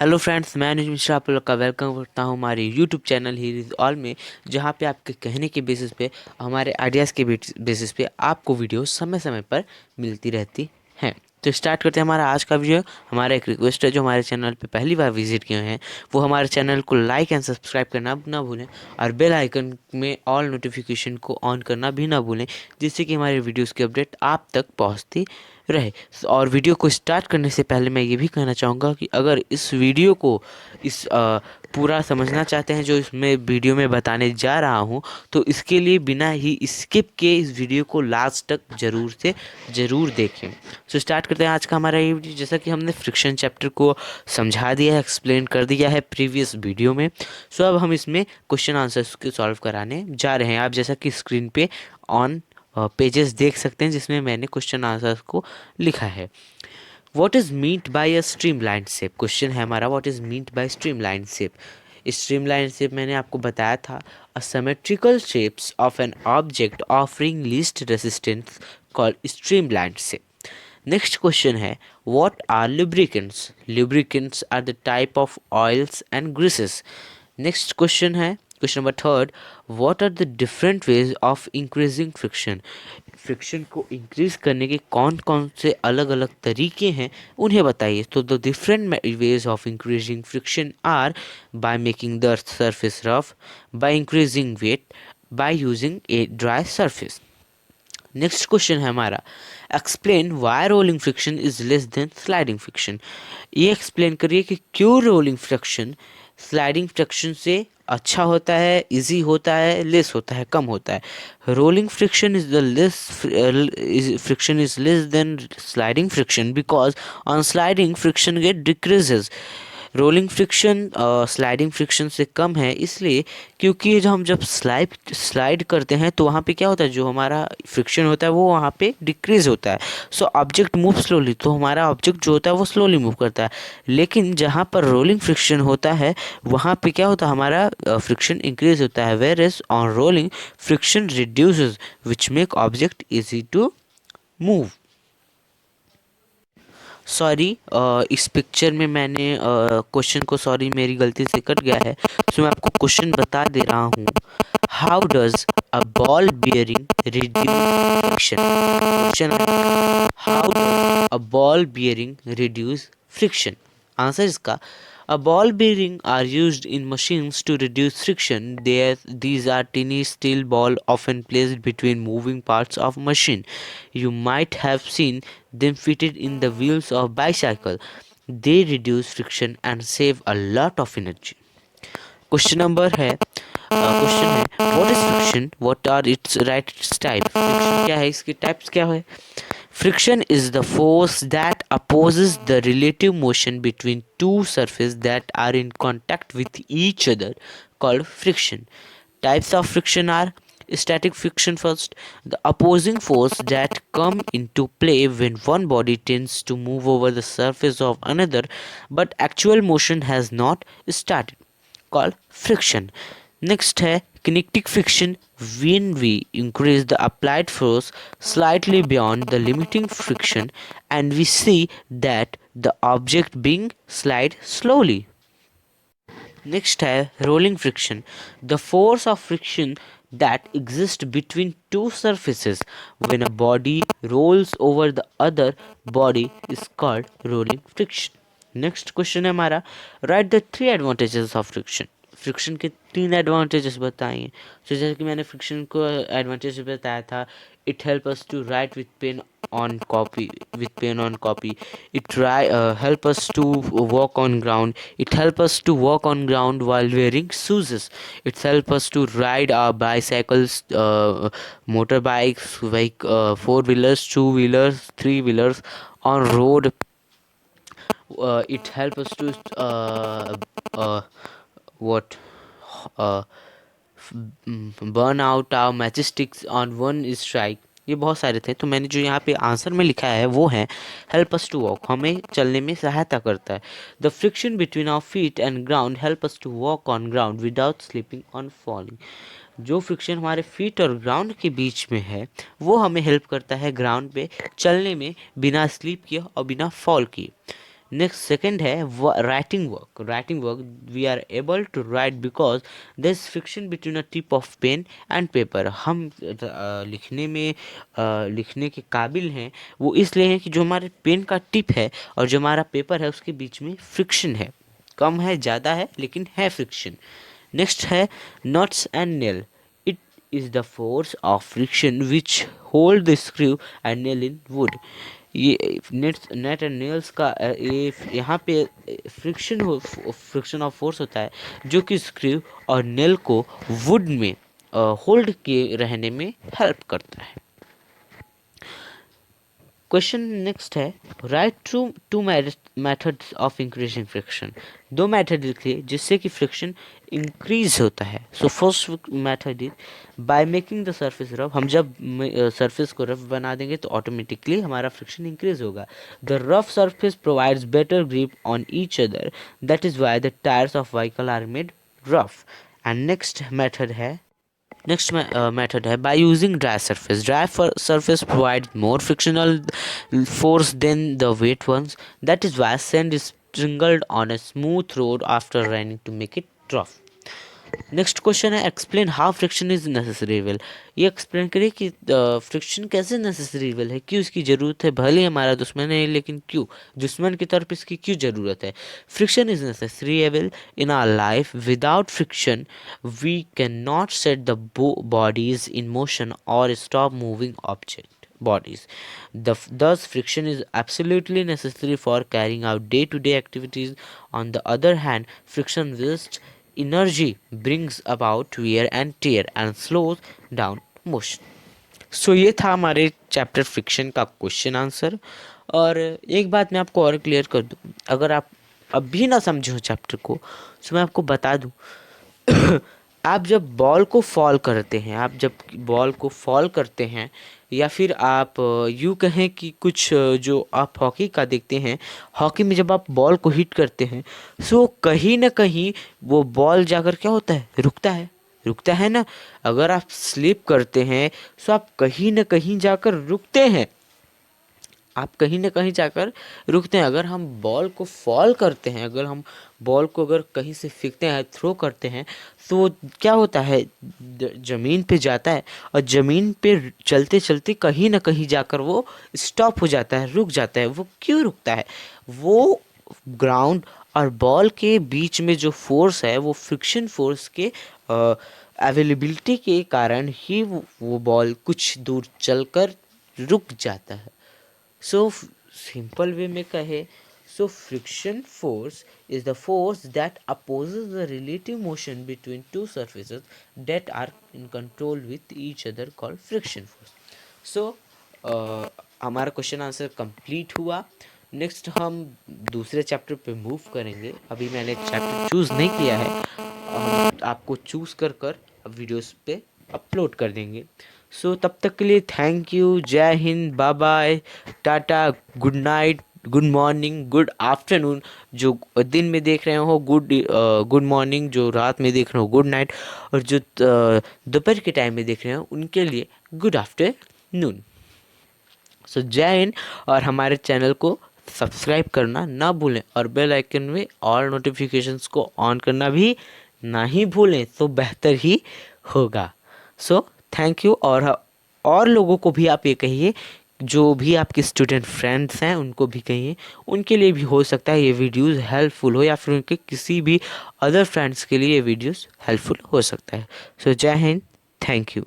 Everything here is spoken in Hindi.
हेलो फ्रेंड्स, मैं अनुज मिश्रा आप लोग का वेलकम करता हूँ हमारे YouTube channel here is all में, जहाँ पे आपके कहने के बेसिस पे, हमारे आइडियाज़ के बेसिस पे आपको वीडियो समय समय पर मिलती रहती हैं। तो स्टार्ट करते हैं हमारा आज का वीडियो। हमारा एक रिक्वेस्ट है, जो हमारे चैनल पे पहली बार विजिट किए हैं वो हमारे चैनल को लाइक एंड सब्सक्राइब करना ना भूलें, और बेल आइकन में ऑल नोटिफिकेशन को ऑन करना भी ना भूलें, जिससे कि हमारे वीडियोज़ की अपडेट आप तक पहुँचती रहे। और वीडियो को स्टार्ट करने से पहले मैं ये भी कहना चाहूँगा कि अगर इस वीडियो को पूरा समझना चाहते हैं जो इसमें वीडियो में बताने जा रहा हूँ, तो इसके लिए बिना ही स्किप के इस वीडियो को लास्ट तक ज़रूर देखें। सो स्टार्ट करते हैं आज का हमारा ये वीडियो। जैसा कि हमने फ्रिक्शन चैप्टर को समझा दिया है, एक्सप्लेन कर दिया है प्रीवियस वीडियो में। सो अब हम इसमें क्वेश्चन आंसर्स को सॉल्व कराने जा रहे हैं। आप जैसा कि स्क्रीन पे ऑन पेजेस देख सकते हैं जिसमें मैंने क्वेश्चन आंसर्स को लिखा है। What is meant by a streamline shape? Question है हमारा, what is meant by streamline shape? Streamline shape मैंने आपको बताया था, a symmetrical shapes of an object offering least resistance called streamline shape. Next question है, what are lubricants? Lubricants are the type of oils and greases. Next question है, question number third, what are the different ways of increasing friction? Friction को इंक्रीज करने के कौन कौन से अलग अलग तरीके हैं, उन्हें बताइए। तो the different ways of increasing friction are by making the surface rough, by increasing weight, by using a dry surface. Next question है हमारा, explain why rolling friction is less than sliding friction. ये एक्सप्लेन करिए कि क्यों रोलिंग फ्रिक्शन स्लाइडिंग फ्रिक्शन से अच्छा होता है, इजी होता है, लेस होता है, कम होता है। Rolling friction is the less friction is less than sliding friction because on sliding friction get decreases. Rolling friction sliding friction से कम है इसलिए क्योंकि जब स्लाइड करते हैं तो वहाँ पे क्या होता है, जो हमारा फ्रिक्शन होता है वो वहाँ पे डिक्रीज होता है। सो ऑब्जेक्ट मूव स्लोली, तो हमारा ऑब्जेक्ट जो होता है वो स्लोली मूव करता है। लेकिन जहाँ पर रोलिंग फ्रिक्शन होता है वहाँ पे क्या होता है, हमारा फ्रिक्शन इंक्रीज होता है, whereas on rolling friction reduces which make object easy to move. Sorry, इस पिक्चर में मैंने क्वेश्चन को, सॉरी मेरी गलती से कट गया है, तो मैं आपको क्वेश्चन बता दे रहा हूँ। How does a ball bearing reduce friction? Question है, how does a ball bearing reduce friction? Answer इसका, a ball bearing are used in machines to reduce friction. These are tiny steel ball often placed between moving parts of machine. You might have seen them fitted in the wheels of bicycle. They reduce friction and save a lot of energy. Question number है, क्वेश्चन है, what is friction, what are its right type? Friction क्या है, इसके टाइप्स क्या है? Friction is the force that opposes the relative motion between two surfaces that are in contact with each other, called friction. Types of friction are static friction first, the opposing force that come into play when one body tends to move over the surface of another but actual motion has not started, called friction. Next है kinetic friction, when we increase the applied force slightly beyond the limiting friction and we see that the object being slide slowly. Next है rolling friction, the force of friction that exists between two surfaces when a body rolls over the other body is called rolling friction. Next question है हमारा, right the three advantages of friction. Friction के तीन एडवांटेजेस बताइए। तो जैसे कि मैंने फ्रिक्शन को एडवांटेज बताया था, it help us to write with pen on copy, it help us to walk on ground, it help us to walk on ground while wearing shoes, it help us to ride our bicycles, motor bikes, four wheelers, two wheelers, three wheelers on road. It helps us to what uh, burn out our matchsticks on one strike. ये बहुत सारे थे, तो मैंने जो यहाँ पे आंसर में लिखा है वो है हेल्प अस टू वॉक, हमें चलने में सहायता करता है। The friction between our feet and ground help us to walk on ground without slipping on falling. जो फ्रिक्शन हमारे फीट और ग्राउंड के बीच में है वो हमें हेल्प करता है ग्राउंड पे चलने में बिना स्लिप किए और बिना फॉल किए। नेक्स्ट सेकंड है writing work we are able to write because there is friction between a tip of pen and paper. हम लिखने के काबिल हैं वो इसलिए हैं कि जो हमारे पेन का टिप है और जो हमारा पेपर है उसके बीच में फ्रिक्शन है, कम है ज़्यादा है लेकिन है फ्रिक्शन। नेक्स्ट है knots and nail, it is the force of friction which hold the screw and nail in wood. ये नेट एंड नेल्स का ये यहाँ पे फ्रिक्शन ऑफ फोर्स होता है जो कि स्क्रू और नेल को वुड में होल्ड के रहने में हेल्प करता है। क्वेश्चन नेक्स्ट है right two methods of increasing friction. दो मेथड लिखिए जिससे कि फ्रिक्शन इंक्रीज होता है। So first method is by making the surface rough. हम जब सरफेस को रफ बना देंगे तो ऑटोमेटिकली हमारा फ्रिक्शन इंक्रीज होगा। The rough surface provides better grip on each other, that is why the tyres of vehicle are made rough. And next method है by using dry surface. Surface provides more frictional force than the wet ones. That is why sand is sprinkled on a smooth road after raining to make it rough. Next question है एक्सप्लेन हाउ फ्रिक्शन इज नेसेसरीबल। ये एक्सप्लेन करिए कि फ्रिक्शन कैसे नेसेसरीबल है, क्यों इसकी ज़रूरत है। भले हमारा दुश्मन है लेकिन क्यों दुश्मन की तरफ इसकी क्यों ज़रूरत है। Friction is necessary in our life. Without friction we can not set the bodies in motion or stop moving object bodies. Thus, friction is absolutely necessary for carrying out day-to-day activities. On the other hand, friction wastes energy, brings about wear and tear, and slows down motion. सो ये था हमारे चैप्टर फ्रिक्शन का क्वेश्चन आंसर। और एक बात मैं आपको और क्लियर कर दूँ, अगर आप अभी ना समझे हो चैप्टर को तो मैं आपको बता दूँ आप जब बॉल को फॉल करते हैं या फिर आप यूँ कहें कि कुछ जो आप हॉकी का देखते हैं, हॉकी में जब आप बॉल को हिट करते हैं सो कहीं ना कहीं वो बॉल जाकर क्या होता है, रुकता है ना। अगर आप स्लिप करते हैं सो आप कहीं ना कहीं जाकर रुकते हैं, अगर हम बॉल को फॉल करते हैं, अगर हम बॉल को अगर कहीं से फेंकते हैं, थ्रो करते हैं तो क्या होता है, ज़मीन पे जाता है और ज़मीन पे चलते चलते कहीं ना कहीं जाकर वो स्टॉप हो जाता है, रुक जाता है। वो क्यों रुकता है? वो ग्राउंड और बॉल के बीच में जो फोर्स है वो फ्रिक्शन फोर्स के अवेलेबिलिटी के कारण ही वो बॉल कुछ दूर चलकर रुक जाता है। सो सिंपल वे में कहे so friction force is the force that opposes the relative motion between two surfaces that are in control with each other called friction force. So हमारा क्वेश्चन आंसर कंप्लीट हुआ। नेक्स्ट हम दूसरे चैप्टर पे मूव करेंगे। अभी मैंने चैप्टर चूज़ नहीं किया है, हम आपको चूज़ कर वीडियोस पे अपलोड कर देंगे। सो तब तक के लिए thank you, Jai Hind, bye bye, tata, good night, good morning, good afternoon. जो दिन में देख रहे हो गुड मॉर्निंग, जो रात में देख रहे हो गुड नाइट, और जो दोपहर के टाइम में देख रहे हो उनके लिए गुड आफ्टरनून। सो जय हिंद, और हमारे चैनल को सब्सक्राइब करना ना भूलें और बेल आइकन में ऑल नोटिफिकेशंस को ऑन करना भी ना ही भूलें तो बेहतर ही होगा। So thank you. और लोगों को भी आप ये कहिए, जो भी आपके स्टूडेंट फ्रेंड्स हैं उनको भी कहिए, उनके लिए भी हो सकता है ये वीडियोस हेल्पफुल हो, या फिर उनके किसी भी अदर फ्रेंड्स के लिए ये वीडियोस हेल्पफुल हो सकता है। सो जय हिंद, थैंक यू।